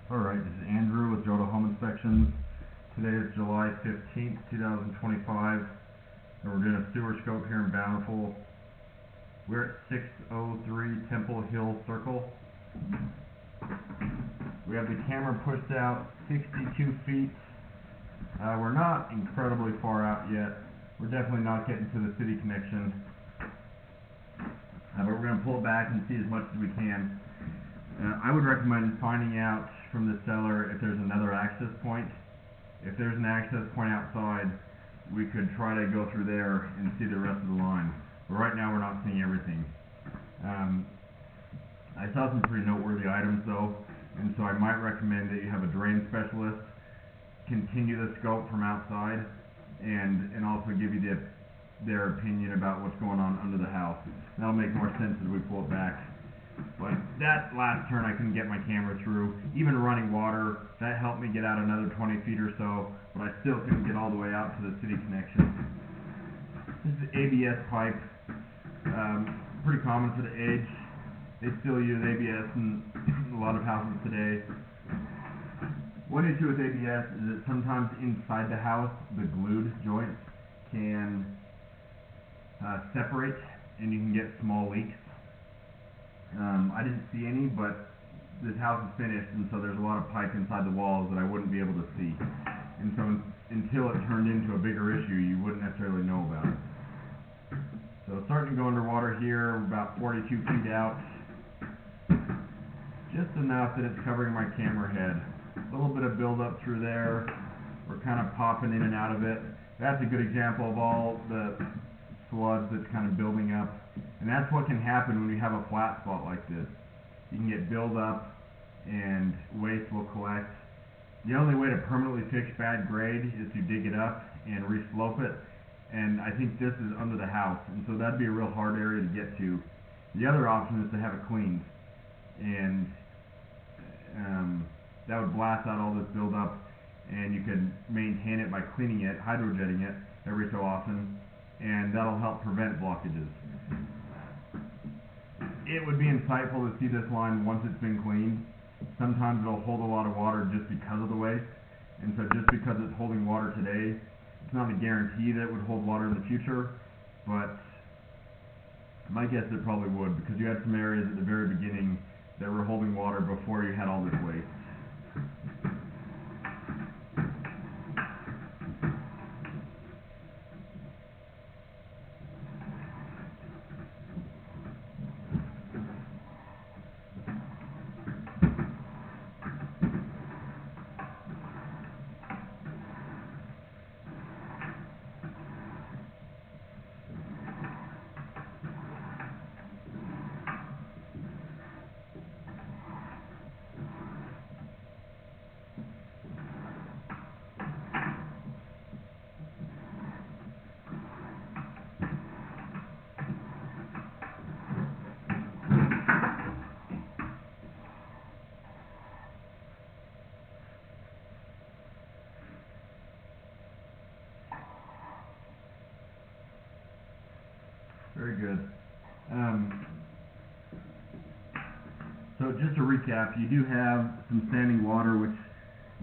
Alright, this is Andrew with Joda Home Inspections. Today is July 15th, 2025, and we're doing a sewer scope here in Bountiful. We're at 603 Temple Hill Cir. We have the camera pushed out 62 feet. We're not incredibly far out yet. We're definitely not getting to the city connection. But we're going to pull it back and see as much as we can. I would recommend finding out from the seller if there's another access point. If there's an access point outside, we could try to go through there and see the rest of the line. But right now we're not seeing everything. I saw some pretty noteworthy items though, and so I might recommend that you have a drain specialist continue the scope from outside and also give you their opinion about what's going on under the house. That'll make more sense as we pull it back. But that last turn I couldn't get my camera through. Even running water, that helped me get out another 20 feet or so, but I still couldn't get all the way out to the city connection. This is ABS pipe. Pretty common for the age. They still use ABS in a lot of houses today. One issue with ABS is that sometimes inside the house, the glued joints can separate and you can get small leaks. I didn't see any, but this house is finished, and so there's a lot of pipe inside the walls that I wouldn't be able to see. And so until it turned into a bigger issue, you wouldn't necessarily know about it. So starting to go underwater here, about 42 feet out. Just enough that it's covering my camera head. A little bit of buildup through there. We're kind of popping in and out of it. That's a good example of all the sludge that's kind of building up. And that's what can happen when you have a flat spot like this. You can get buildup and waste will collect. The only way to permanently fix bad grade is to dig it up and re-slope it. And I think this is under the house, and so that'd be a real hard area to get to. The other option is to have it cleaned. And that would blast out all this buildup, and you could maintain it by cleaning it, hydrojetting it every so often, and that'll help prevent blockages. It would be insightful to see this line once it's been cleaned. Sometimes it'll hold a lot of water just because of the waste, and so just because it's holding water today, it's not a guarantee that it would hold water in the future, but my guess it probably would, because you had some areas at the very beginning that were holding water before you had all this waste. Very good. So just to recap, you do have some standing water, which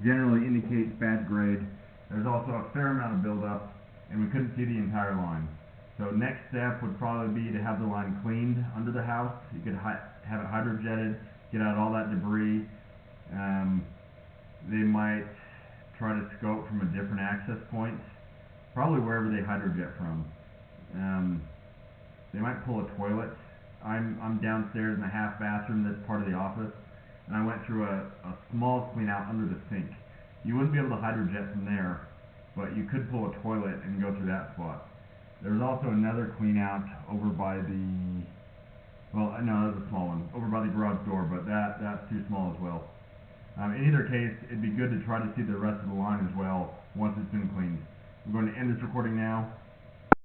generally indicates bad grade. There's also a fair amount of buildup, and we couldn't see the entire line. So next step would probably be to have the line cleaned under the house. You could have it hydrojetted, get out all that debris. They might try to scope from a different access point, probably wherever they hydrojet from. They might pull a toilet. I'm downstairs in a half bathroom that's part of the office, and I went through a small clean out under the sink. You wouldn't be able to hydrojet from there, but you could pull a toilet and go through that spot. There's also another clean out over by the, well, no, that's a small one, over by the garage door, but that's too small as well. In either case, it'd be good to try to see the rest of the line as well once it's been cleaned. I'm going to end this recording now.